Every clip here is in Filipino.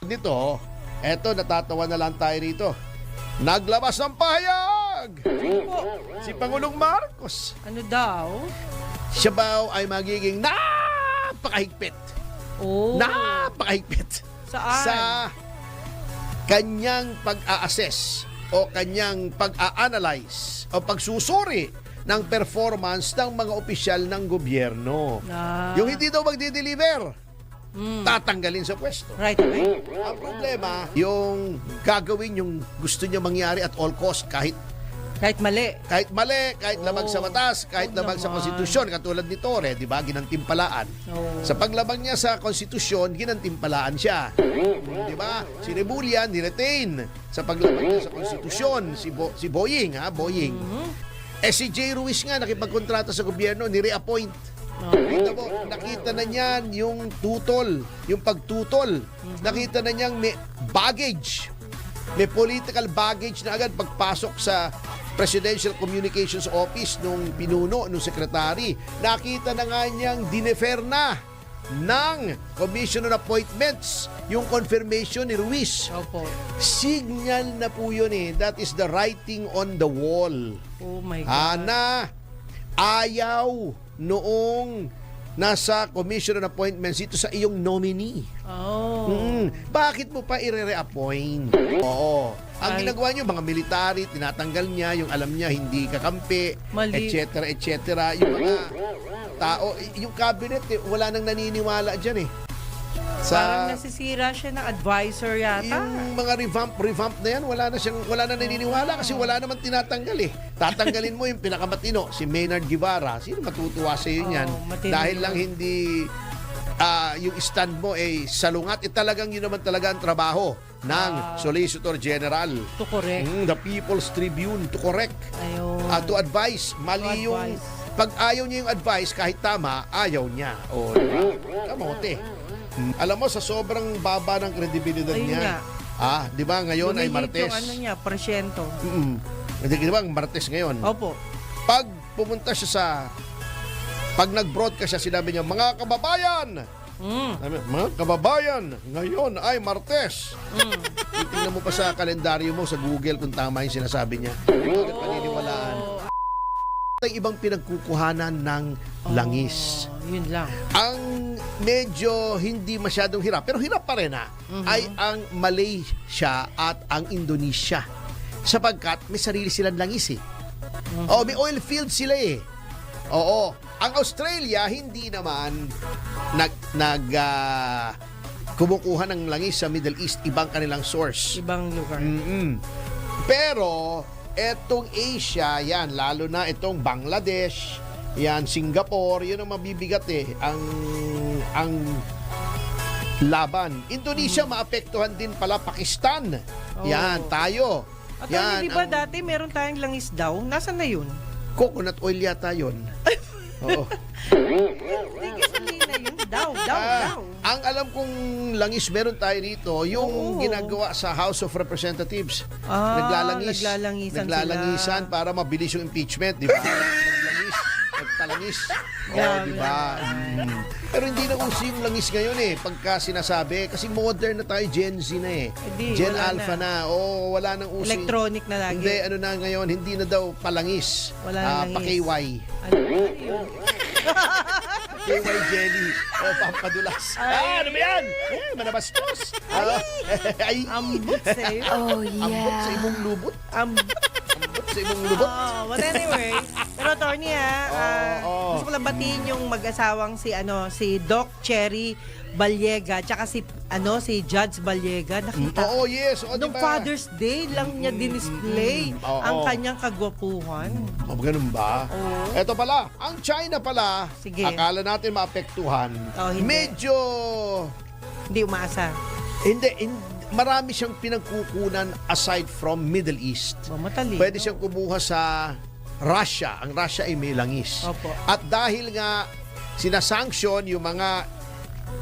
Nito, eto natatawa na lang tayo rito. Naglabas ng pahayag! Si Pangulong Marcos. Ano daw? Siya ba ay magiging napakahigpit? Oh. Napakahigpit. Saan? Sa kanyang pag-a-assess o kanyang pag-a-analyze o pagsusuri ng performance ng mga opisyal ng gobyerno. Yung hindi daw magdi-deliver, tatanggalin sa pwesto. Right away. Ang problema, yung gagawin yung gusto niya mangyari at all cost, kahit Kahit mali. kahit labag sa batas, kahit labag sa naman. konstitusyon, katulad ni Torre, di ba, ginantimpalaan. Sa paglabag niya sa konstitusyon, ginantimpalaan siya. Di ba? Si Rebullion, ni-retain sa paglabag niya sa konstitusyon. Si Boying, Boying. Si J. Ruiz nga, nakipagkontrata sa gobyerno, ni-reappoint. Nakita na niyan yung tutol, yung pagtutol. Nakita na niyang may baggage. May political baggage na agad pagpasok sa Presidential Communications Office nung pinuno, nung sekretary. Nakita na nga niyang dinefer na ng Commission on Appointments yung confirmation ni Ruiz. Opo. Signal na po yun eh. That is the writing on the wall. Oh my God. Na ayaw noong nasa Commission on Appointments dito sa iyong nominee. Bakit mo pa i-re-appoint? Oo. Ang ginagawa niyo, mga military, tinatanggal niya, yung alam niya hindi kakampi, Mali. etc. Yung mga tao, yung cabinet, wala nang naniniwala dyan eh. Parang nasisira siya ng advisor yata. Yung mga revamp na yan, wala na naniniwala kasi wala naman tinatanggal eh. Tatanggalin mo yung pinakamatino, si Maynard Guevara. Sino matutuwa sa iyo niyan? Dahil lang hindi yung stand mo ay salungat. Talagang yun naman talaga ang trabaho ng Solicitor General. To correct. The People's Tribune, to correct. Ayun. To advise. Mali yung pag ayaw niya yung advice, kahit tama, ayaw niya. O, diba? Kamote. Alam mo, sa sobrang baba ng kredibilidad Ayun niya. nga. Di ba ngayon ay Lumiliit Martes? yung ano niya, presyento. Di ba Martes ngayon? Opo. Pag pumunta siya pag nag-broadcast siya, sinabi niya, mga kababayan! Mga kababayan, ngayon ay Martes. Titingnan mo pa sa kalendaryo mo sa Google kung tama yung sinasabi niya. Bakit paniniwalaan? Ang ibang pinagkukuhanan ng langis. Yun lang. Ang medyo hindi masyadong hirap, pero hirap pa rin ay ang Malaysia at ang Indonesia. Sapagkat may sarili silang langis eh. May oil field sila eh. Oo. Ang Australia, hindi naman kumukuha ng langis sa Middle East. Ibang kanilang source. Ibang lugar. Pero, etong Asia, yan, lalo na itong Bangladesh, yan, Singapore, yun ang mabibigat eh. Ang laban. Indonesia, maapektuhan din pala Pakistan. Yan, tayo. At Yan, hindi ba dati meron tayong langis daw? Nasaan na yun? Coconut oil yata yun. Oo. Hindi gasolina yun. Daw. Ang alam kong langis meron tayo rito, yung ginagawa sa House of Representatives. Naglalangisan para mabilis yung impeachment, di ba? Nagtalangis. Di ba? Pero hindi na uso yung langis ngayon eh, pagka sinasabi. Kasi modern na tayo, Gen Z na eh. Gen Alpha na. Wala nang uso. Electronic na lagi. Hindi, ano na ngayon, hindi na daw palangis. Wala na langis. Pa-KY. Ano yun? KY jelly. Pampadulas. Ano ba yan? Manabastos. Ay. Ambot sa'yo. Ambot sa imong lubot. Ambot sa imong lubot. But anyway, pero Tony gusto ko lang batiin yung mag-asawang si Doc Cherry Balliega tsaka si Judge Balliega. Nakita. Yes. Noong diba? Father's Day lang niya dinisplay ang kanyang kagwapuhan. Ganun ba? Eto pala, ang China pala, Sige. akala natin maapektuhan. Hindi. Medyo Hindi umaasa. hindi marami siyang pinagkukunan aside from Middle East. Matalino. Pwede siyang kumuha sa Russia. Ang Russia ay may langis. Opo. At dahil nga sinasanction yung mga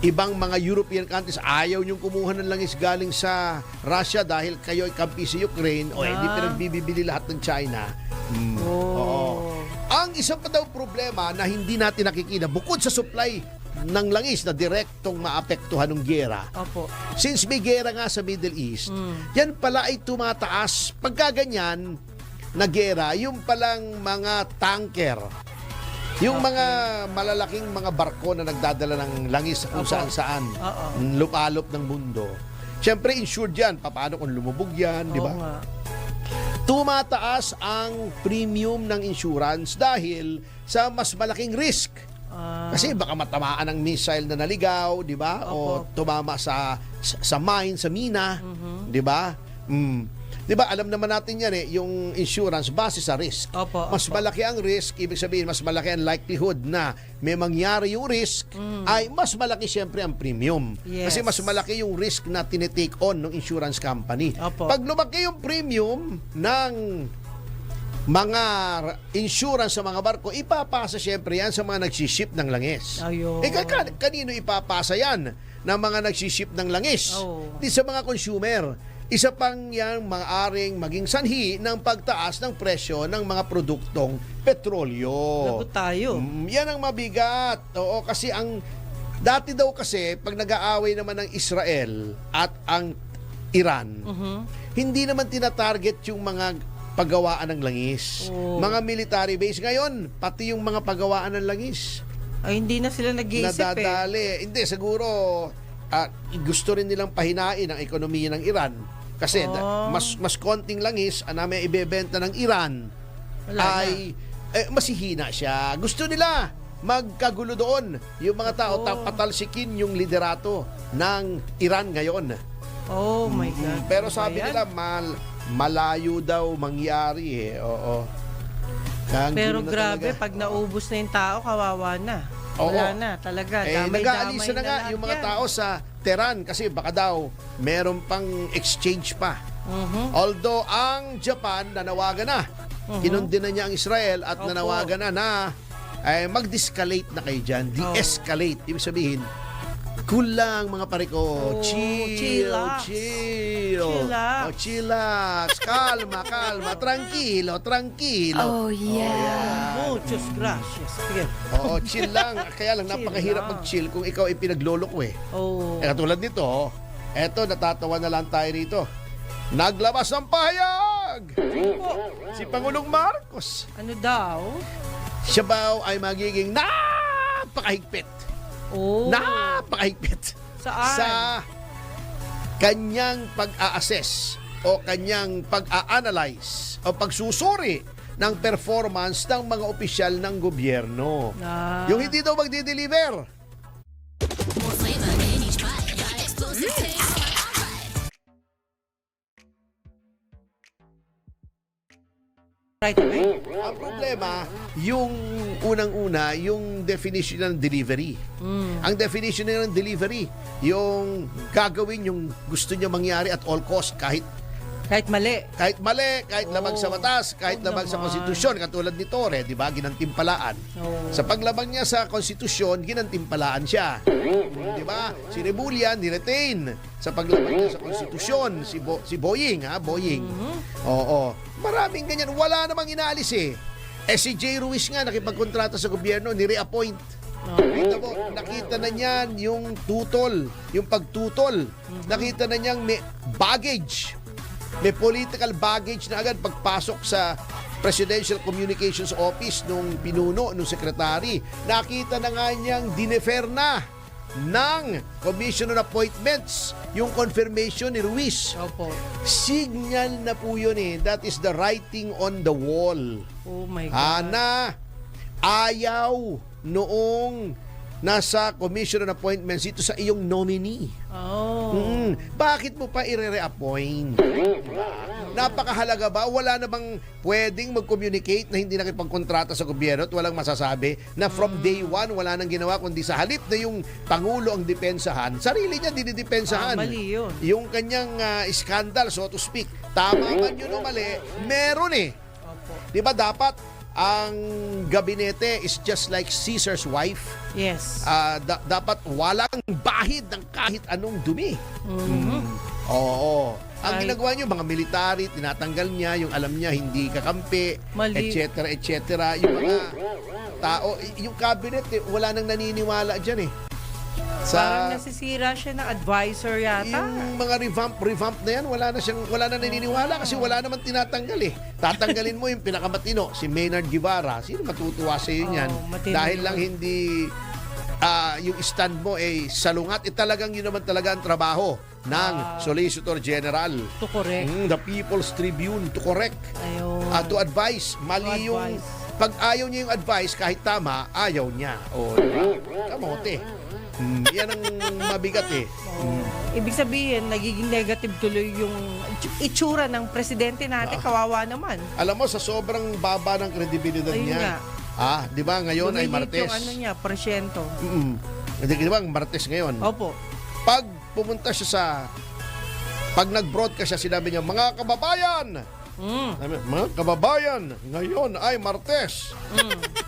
ibang mga European countries, ayaw niyong kumuha ng langis galing sa Russia dahil kayo ay kampi sa Ukraine, hindi pinagbibili lahat ng China. Oo. Ang isa pa daw problema na hindi natin nakikita, bukod sa supply ng langis na direktong maapektuhan ng giyera. Opo. Since may giyera nga sa Middle East, yan pala ay tumataas. Pagka ganyan na giyera, yung palang mga tanker, yung mga malalaking mga barko na nagdadala ng langis kung saan-saan, lupalop ng mundo. Siyempre, insured yan. Paano kung lumubog yan, di ba? Oo nga. Tumataas ang premium ng insurance dahil sa mas malaking risk. Kasi baka matamaan ng missile na naligaw, di ba? O tumama sa mine, sa mina, di ba? Di ba, alam naman natin yan yung insurance base sa risk. Mas malaki ang risk, ibig sabihin mas malaki ang likelihood na may mangyari yung risk, ay mas malaki siyempre ang premium. Yes. Kasi mas malaki yung risk na tinitake on ng insurance company. Pag lumaki yung premium ng mga insurance sa mga barko, ipapasa siyempre yan sa mga nagsiship ng langis. Kanino ipapasa yan ng mga nagsiship ng langis? Di sa mga consumer. Isa pang yan maaaring maging sanhi ng pagtaas ng presyo ng mga produktong petrolyo. Lagot tayo. Yan ang mabigat. Oo, kasi dati daw kasi pag nag-aaway naman ng Israel at ang Iran, hindi naman tinatarget yung mga paggawaan ng langis. Mga military base. Ngayon, pati yung mga paggawaan ng langis. Ay, hindi na sila nag-iisip nadadali. Hindi, siguro gusto rin nilang pahinain ang ekonomiya ng Iran. Kasi mas konting langis na may ibebenta ng Iran ay masihina siya. Gusto nila magkagulo doon. Yung mga tao patalsikin yung liderato ng Iran ngayon. Oh my God. Pero sabi nila malayo daw mangyari Oo. Pero grabe, pag naubos na yung tao, kawawa na. Wala na, talaga. Nag-aalisa na nga yung mga tao sa Tehran kasi baka daw meron pang exchange pa. Although ang Japan nanawagan na. Kinundi na niya ang Israel at nanawagan na mag-de-escalate na kayo dyan. De-escalate. Ibig sabihin, cool lang mga pare ko. Chillax. Chillax. Kalma. Tranquilo. Oh, yeah. Muchas gracias. Sige. Chill lang. Kaya lang, napakahirap mag-chill kung ikaw ay pinagloloko katulad nito, eto, natatawa na lang tayo rito. Naglabas ng pahayag! Si Pangulong Marcos. Ano daw? Siya ba ay magiging napakahigpit? Napakahigpit. Saan? Sa kanyang pag-a-assess o kanyang pag-a-analyze o pagsusuri ng performance ng mga opisyal ng gobyerno. Yung hindi daw magdi-deliver. More flavor in each bite. Got explosive taste. Right away. Ang problema, yung unang-una, yung definition ng delivery. Ang definition ng delivery, yung gagawin yung gusto niya mangyari at all cost Kahit mali. Kahit labag sa batas, kahit labag sa konstitusyon, katulad ni Torre, di ba, ginantimpalaan. Sa paglabag niya sa konstitusyon, ginantimpalaan siya. Di ba? Si Rebullion, ni-retain. Sa paglabag niya sa konstitusyon, si Boying, Boying. Oo. Maraming ganyan. Wala namang inaalis si Jay Ruiz nga, nakipagkontrata sa gobyerno, ni-reappoint. Nakita na niyan yung tutol, yung pagtutol. Nakita na niyang may baggage. May political baggage na agad pagpasok sa Presidential Communications Office nung pinuno, nung sekretary. Nakita na nga niyang dinefer na ng Commission on Appointments yung confirmation ni Ruiz. Signal na po yun That is the writing on the wall. Oh my God. Na ayaw noong nasa Commission on Appointments dito sa iyong nominee. Bakit mo pa i-re-appoint? Napakahalaga ba? Wala namang pwedeng mag-communicate na hindi nakipagkontrata sa gobyerno at walang masasabi na from day one wala nang ginawa kundi sa halip na yung Pangulo ang depensahan, sarili niya dinidepensahan. Mali yun. Yung kanyang scandal, so to speak. Tama man yun o mali, meron Di ba dapat ang gabinete is just like Caesar's wife? Yes. Dapat walang bahid ng kahit anong dumi. Oo. Ang ginagawa niyo, mga military, tinatanggal niya, yung alam niya hindi kakampi, etc. Yung mga tao, yung cabinet, wala nang naniniwala dyan Parang nasisira siya ng advisor yata. yung mga revamp na yan, wala na naniniwala kasi wala naman tinatanggal eh. Tatanggalin mo yung pinakamatino, si Maynard Guevara. Sino matutuwa sa iyo niyan? matino Dahil yun. lang hindi yung stand mo ay salungat. Talagang yun naman talaga ang trabaho ng Solicitor General. To correct. The People's Tribune to correct. Ayun. To advise. Mali To yung advise. pag ayaw niya yung advice, kahit tama, ayaw niya. O, diba? Kamote. Yan ang mabigat eh. Ibig sabihin, nagiging negative tuloy yung itsura ng presidente natin. Kawawa naman. Alam mo, sa sobrang baba ng kredibilidad Ayun niya. nga. Di ba ngayon ay Lumilit Martes? yung ano niya, presyento. Di ba Martes ngayon? Opo. Pag pumunta siya pag nag-broadcast siya, sinabi niya, mga kababayan! Sabi, mga kababayan, ngayon ay Martes.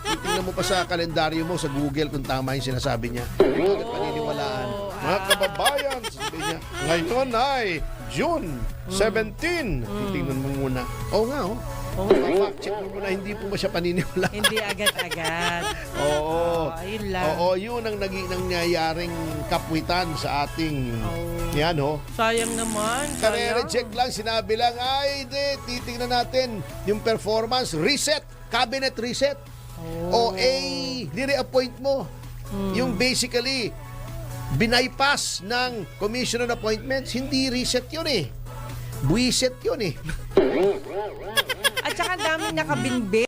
Titingnan mo pa sa kalendaryo mo sa Google kung tama yung sinasabi niya. Bakit paniniwalaan? Mga kababayan, sabi niya, ngayon ay June 17. Titingnan mo muna. Oo nga, oh. Fact check mo muna, hindi po ba siya paniniwalaan? Hindi agad-agad. Oo. Ayun lang. Oo, yun ang nangyayaring kapwitan sa ating yan, oh. Sayang naman. Kare-reject lang, sinabi lang, ay, titingnan natin yung performance, reset, cabinet reset. O dire-appoint mo. Yung basically, binaypass ng commission on appointments, hindi reset yun eh. Buiset yun eh. At saka daming nakabinbin.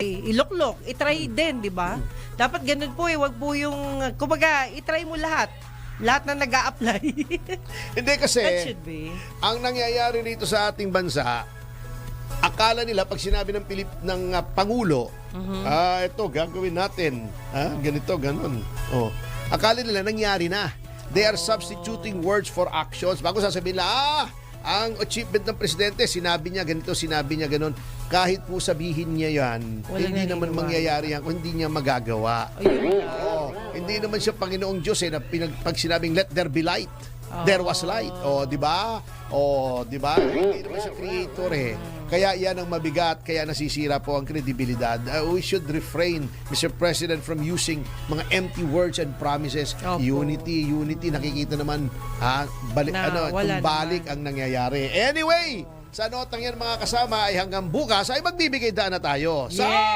Iluklok, itry din, di ba? Dapat ganun po eh, wag po yung, kumbaga, itry mo lahat. Lahat na nag-a-apply. Hindi kasi, That should be. ang nangyayari dito sa ating bansa, akala nila pag sinabi ng Pangulo, ito, gagawin natin. Ganito, ganun. Akala nila nangyari na. They are substituting words for actions. Bago sasabihin nila, ang achievement ng presidente, sinabi niya ganito, sinabi niya ganun. Kahit po sabihin niya yan, Walang hindi naman naniniwala. mangyayari yan kung hindi niya magagawa. Ayun lang. Hindi naman siya Panginoong Diyos na pag sinabing let there be light, there was light. Di ba? Di ba? Hindi naman siya creator eh. Kaya yan ang mabigat, kaya nasisira po ang kredibilidad. We should refrain, Mr. President, from using mga empty words and promises. Opo. Unity, nakikita naman Wala balik naman. ang nangyayari. Anyway, sa notang yan mga kasama ay hanggang bukas ay magbibigay daan na tayo. Sa Yeah.